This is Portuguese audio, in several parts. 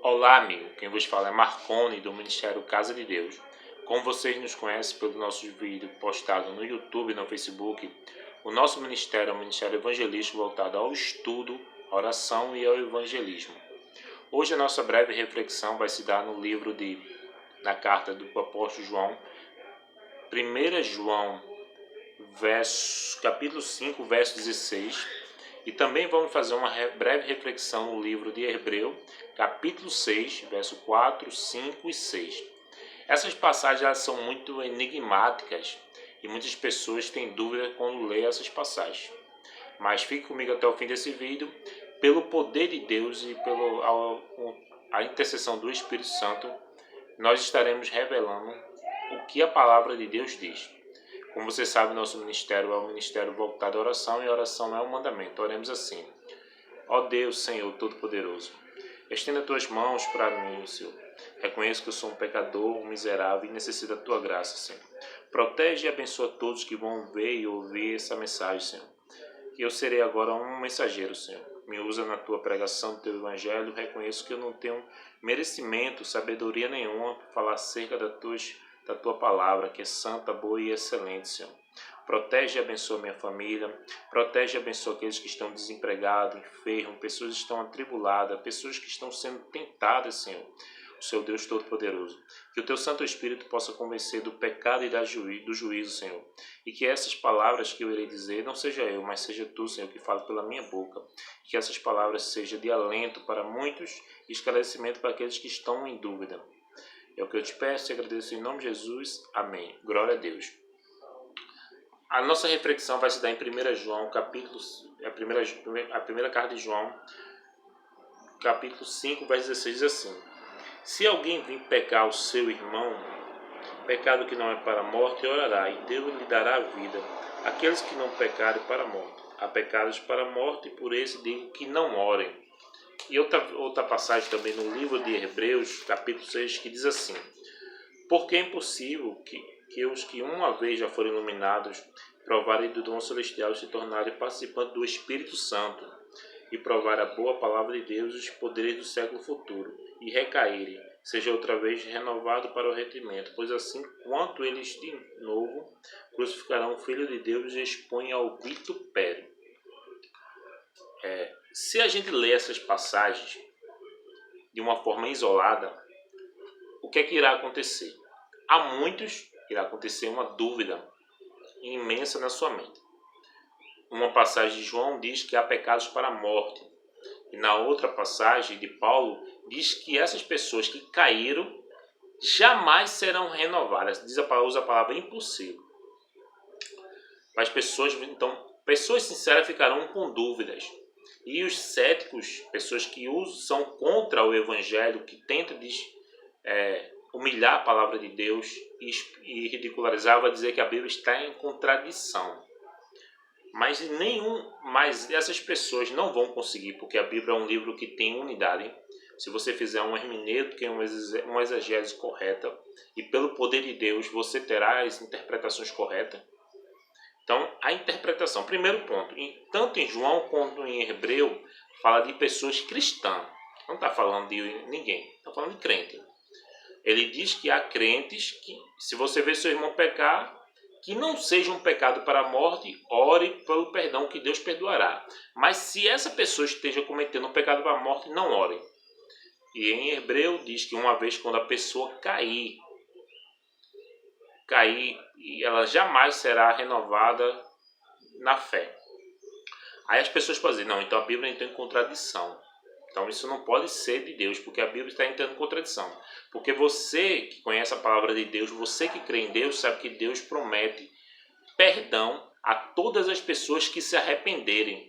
Olá, amigo. Quem vos fala é Marconi, do Ministério Casa de Deus. Como vocês nos conhecem pelos nossos vídeos postados no YouTube e no Facebook, o nosso ministério é um ministério evangelístico voltado ao estudo, à oração e ao evangelismo. Hoje a nossa breve reflexão vai se dar no livro na carta do apóstolo João, 1 João, capítulo 5, verso 16. E também vamos fazer uma breve reflexão no livro de Hebreu, capítulo 6, verso 4, 5 e 6. Essas passagens elas são muito enigmáticas e muitas pessoas têm dúvida quando lê essas passagens. Mas fique comigo até o fim desse vídeo. Pelo poder de Deus e pela intercessão do Espírito Santo, nós estaremos revelando o que a palavra de Deus diz. Como você sabe, nosso ministério é um ministério voltado à oração e a oração é um mandamento. Oremos assim: ó Deus, Senhor Todo-Poderoso, estenda as tuas mãos para mim, Senhor. Reconheço que eu sou um pecador, um miserável e necessito da tua graça, Senhor. Protege e abençoa todos que vão ver e ouvir essa mensagem, Senhor. Que eu serei agora um mensageiro, Senhor. Me usa na tua pregação do teu evangelho. Reconheço que eu não tenho merecimento, sabedoria nenhuma para falar acerca da tua palavra, que é santa, boa e excelente, Senhor. Protege e abençoa minha família, protege e abençoa aqueles que estão desempregados, enfermos, pessoas que estão atribuladas, pessoas que estão sendo tentadas, Senhor, o seu Deus Todo-Poderoso. Que o teu Santo Espírito possa convencer do pecado e do juízo, Senhor. E que essas palavras que eu irei dizer, não seja eu, mas seja tu, Senhor, que fala pela minha boca. Que essas palavras sejam de alento para muitos e esclarecimento para aqueles que estão em dúvida. É o que eu te peço e agradeço em nome de Jesus. Amém. Glória a Deus. A nossa reflexão vai se dar em 1 João, a primeira carta de João, capítulo 5, verso 16, diz assim: se alguém vir pecar o seu irmão, pecado que não é para a morte, orará, e Deus lhe dará a vida. Aqueles que não pecarem para a morte, há pecados para a morte, e por esse digo que não orem. E outra passagem também no livro de Hebreus, capítulo 6, que diz assim: porque é impossível que os que uma vez já foram iluminados, provarem do dom celestial e se tornarem participantes do Espírito Santo, e provar a boa palavra de Deus e os poderes do século futuro, e recaírem, seja outra vez renovado para o arrependimento, pois assim quanto eles de novo crucificarão o Filho de Deus e expõem ao vitupério. Se a gente lê essas passagens de uma forma isolada, o que é que irá acontecer? A muitos irá acontecer uma dúvida imensa na sua mente. Uma passagem de João diz que há pecados para a morte. E na outra passagem de Paulo diz que essas pessoas que caíram jamais serão renovadas. Usa a palavra impossível. Mas pessoas sinceras ficarão com dúvidas. E os céticos, pessoas que são contra o evangelho, que tentam humilhar a palavra de Deus e ridicularizar, vai dizer que a Bíblia está em contradição. Mas essas pessoas não vão conseguir, porque a Bíblia é um livro que tem unidade. Se você fizer um hermenêutica e uma exegese correta, e pelo poder de Deus você terá as interpretações corretas. Então, a interpretação, primeiro ponto, tanto em João quanto em Hebreu, fala de pessoas cristãs. Não está falando de ninguém, está falando de crente. Ele diz que há crentes que, se você vê seu irmão pecar, que não seja um pecado para a morte, ore pelo perdão que Deus perdoará. Mas se essa pessoa esteja cometendo um pecado para a morte, não ore. E em Hebreu diz que uma vez quando a pessoa cair, e ela jamais será renovada na fé. Aí as pessoas podem dizer, não, então a Bíblia entra em contradição. Então isso não pode ser de Deus, porque a Bíblia está entrando em contradição. Porque você que conhece a palavra de Deus, você que crê em Deus, sabe que Deus promete perdão a todas as pessoas que se arrependerem.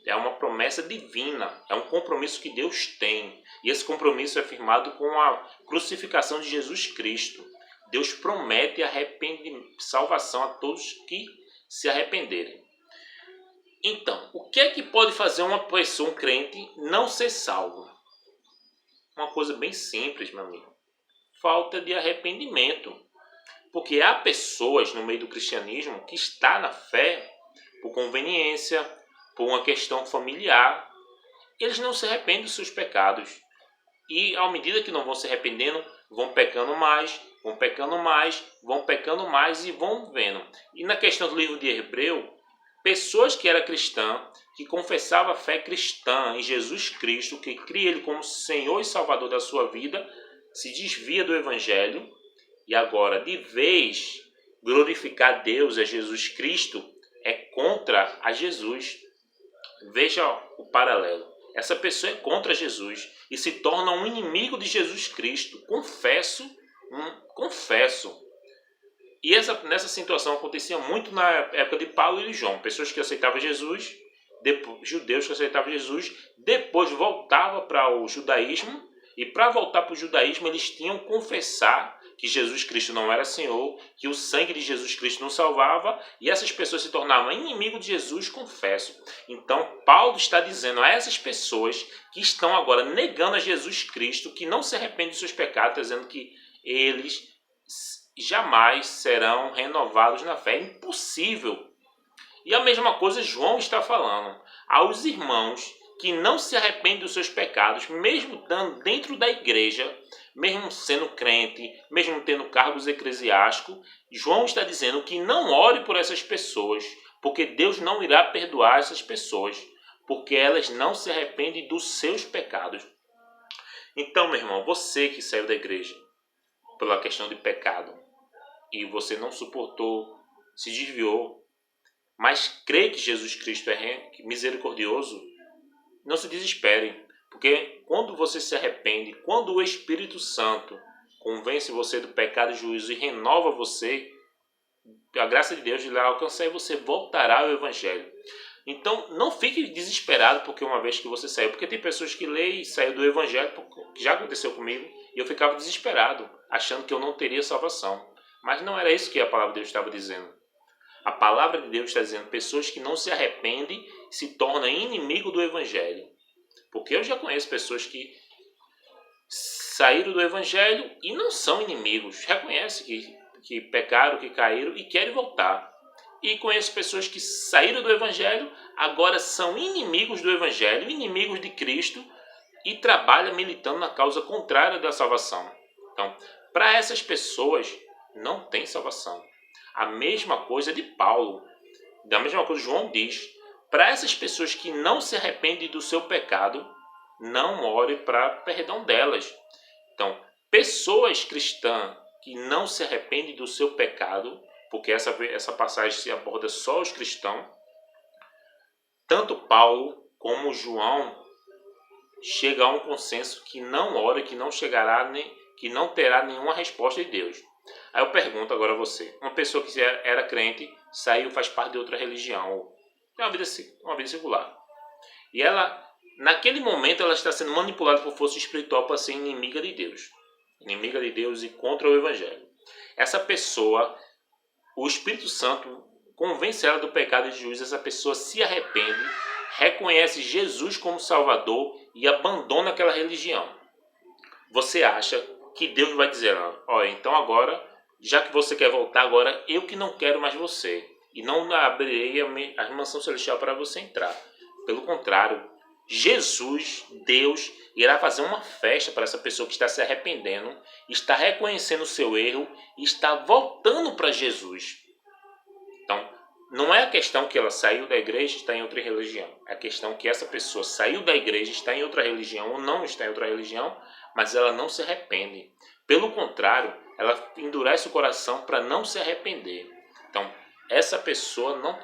É uma promessa divina, é um compromisso que Deus tem. E esse compromisso é firmado com a crucificação de Jesus Cristo. Deus promete salvação a todos que se arrependerem. Então, o que é que pode fazer uma pessoa, um crente, não ser salvo? Uma coisa bem simples, meu amigo. Falta de arrependimento. Porque há pessoas no meio do cristianismo que está na fé por conveniência, por uma questão familiar. Eles não se arrependem dos seus pecados. E à medida que não vão se arrependendo, vão pecando mais, vão pecando mais, vão pecando mais e vão vendo. E na questão do livro de Hebreu, pessoas que eram cristãs, que confessavam a fé cristã em Jesus Cristo, que cria Ele como Senhor e Salvador da sua vida, se desvia do Evangelho e agora, de vez, glorificar Deus a Jesus Cristo é contra a Jesus. Veja o paralelo. Essa pessoa é contra Jesus e se torna um inimigo de Jesus Cristo. Confesso. E nessa situação acontecia muito na época de Paulo e de João. Pessoas que aceitavam Jesus, judeus que aceitavam Jesus, depois voltavam para o judaísmo. E para voltar para o judaísmo, eles tinham que confessar que Jesus Cristo não era Senhor, que o sangue de Jesus Cristo não salvava, e essas pessoas se tornavam inimigos de Jesus, confesso. Então, Paulo está dizendo a essas pessoas que estão agora negando a Jesus Cristo, que não se arrependem dos seus pecados, dizendo que eles jamais serão renovados na fé. É impossível. E a mesma coisa João está falando aos irmãos que não se arrependem dos seus pecados, mesmo estando dentro da igreja, mesmo sendo crente, mesmo tendo cargos eclesiásticos. João está dizendo que não ore por essas pessoas, porque Deus não irá perdoar essas pessoas, porque elas não se arrependem dos seus pecados. Então, meu irmão, você que saiu da igreja pela questão de pecado, e você não suportou, se desviou, mas crê que Jesus Cristo é misericordioso, não se desespere, porque quando você se arrepende, quando o Espírito Santo convence você do pecado e juízo e renova você, a graça de Deus irá alcançar e você voltará ao Evangelho. Então, não fique desesperado porque uma vez que você saiu, porque tem pessoas que leem e saem do Evangelho, que já aconteceu comigo, e eu ficava desesperado, achando que eu não teria salvação. Mas não era isso que a palavra de Deus estava dizendo. A palavra de Deus está dizendo que pessoas que não se arrependem se tornam inimigo do Evangelho. Porque eu já conheço pessoas que saíram do Evangelho e não são inimigos. Reconhecem que pecaram, que caíram e querem voltar. E conheço pessoas que saíram do Evangelho, agora são inimigos do Evangelho, inimigos de Cristo e trabalham militando na causa contrária da salvação. Então, para essas pessoas, não tem salvação. A mesma coisa de Paulo, da mesma coisa João diz. Para essas pessoas que não se arrependem do seu pecado, não ore para perdão delas. Então, pessoas cristãs que não se arrependem do seu pecado, porque essa passagem se aborda só os cristãos, tanto Paulo como João chega a um consenso que não ora, que não chegará, que não terá nenhuma resposta de Deus. Aí eu pergunto agora a você, uma pessoa que era crente, saiu, faz parte de outra religião, tem uma vida secular, e ela, naquele momento, ela está sendo manipulada por força espiritual para ser inimiga de Deus e contra o Evangelho. Essa pessoa, o Espírito Santo convence ela do pecado e de juízo, essa pessoa se arrepende, reconhece Jesus como Salvador e abandona aquela religião. Você acha que Deus vai dizer, olha, então agora, já que você quer voltar, agora eu que não quero mais você, e não abrirei a mansão celestial para você entrar. Pelo contrário, Jesus, Deus, irá fazer uma festa para essa pessoa que está se arrependendo, está reconhecendo o seu erro e está voltando para Jesus. Então, não é a questão que ela saiu da igreja e está em outra religião. É a questão que essa pessoa saiu da igreja, está em outra religião ou não está em outra religião, mas ela não se arrepende. Pelo contrário, ela endurece o coração para não se arrepender. Então, essa pessoa não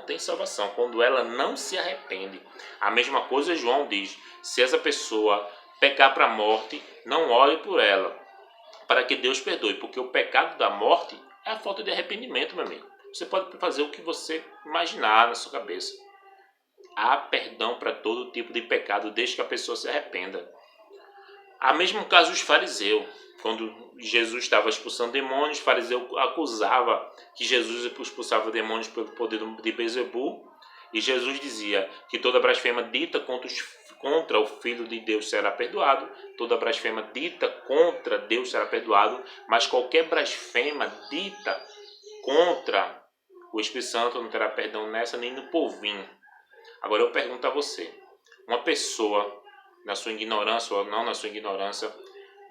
tem salvação quando ela não se arrepende. A mesma coisa João diz, se essa pessoa pecar para a morte, não ore por ela, para que Deus perdoe, porque o pecado da morte é a falta de arrependimento, meu amigo. Você pode fazer o que você imaginar na sua cabeça. Há perdão para todo tipo de pecado, desde que a pessoa se arrependa. Há mesmo caso dos fariseus. Quando Jesus estava expulsando demônios, o fariseu acusava que Jesus expulsava demônios pelo poder de Beelzebul. E Jesus dizia que toda blasfêmia dita contra o Filho de Deus será perdoado, toda blasfêmia dita contra Deus será perdoado, mas qualquer blasfêmia dita contra o Espírito Santo não terá perdão nessa nem no povinho. Agora eu pergunto a você, uma pessoa na sua ignorância ou não na sua ignorância,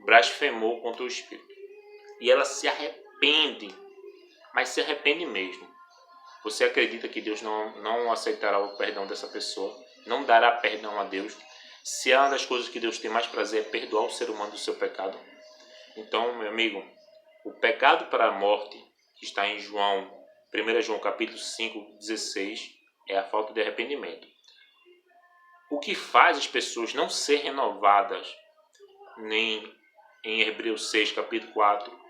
blasfemou contra o Espírito. E ela se arrepende, mas se arrepende mesmo. Você acredita que Deus não aceitará o perdão dessa pessoa? Não dará perdão a Deus? Se é uma das coisas que Deus tem mais prazer é perdoar o ser humano do seu pecado. Então, meu amigo, o pecado para a morte, que está em 1 João capítulo 5, 16, é a falta de arrependimento. O que faz as pessoas não ser renovadas, nem em Hebreus 6, capítulo 4,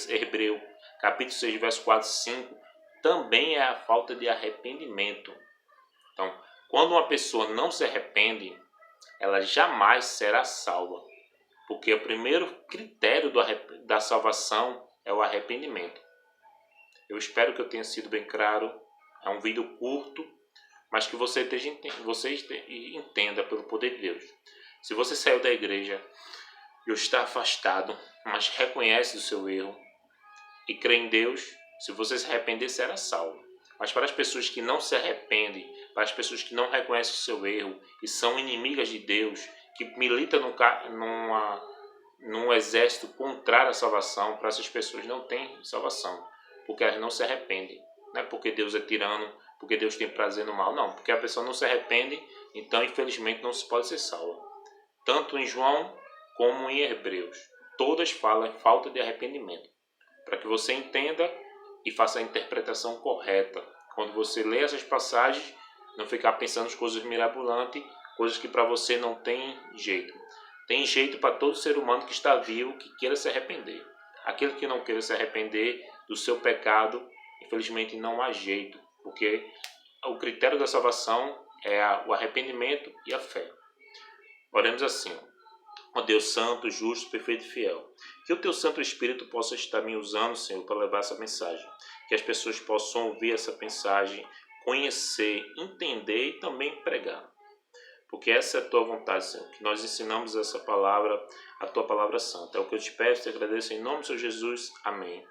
Hebreu, capítulo 6, verso 4 e 5, também é a falta de arrependimento. Então, quando uma pessoa não se arrepende, ela jamais será salva. Porque o primeiro critério da salvação é o arrependimento. Eu espero que eu tenha sido bem claro. É um vídeo curto, mas que você entenda pelo poder de Deus. Se você saiu da igreja e está afastado, mas reconhece o seu erro e crê em Deus, se você se arrepender, será salvo. Mas para as pessoas que não se arrependem, para as pessoas que não reconhecem o seu erro e são inimigas de Deus, que militam num exército contrário à salvação, para essas pessoas não tem salvação, porque elas não se arrependem. Não é porque Deus é tirano, porque Deus tem prazer no mal, não. Porque a pessoa não se arrepende, então infelizmente não se pode ser salva. Tanto em João como em Hebreus, todas falam em falta de arrependimento. Para que você entenda e faça a interpretação correta. Quando você lê essas passagens, não ficar pensando em coisas mirabolantes, coisas que para você não tem jeito. Tem jeito para todo ser humano que está vivo, que queira se arrepender. Aquele que não queira se arrepender do seu pecado, infelizmente não há jeito, porque o critério da salvação é o arrependimento e a fé. Oremos assim: ó Deus santo, justo, perfeito e fiel, que o teu Santo Espírito possa estar me usando, Senhor, para levar essa mensagem. Que as pessoas possam ouvir essa mensagem, conhecer, entender e também pregar. Porque essa é a tua vontade, Senhor, que nós ensinamos essa palavra, a tua palavra santa. É o que eu te peço e te agradeço em nome de Senhor Jesus. Amém.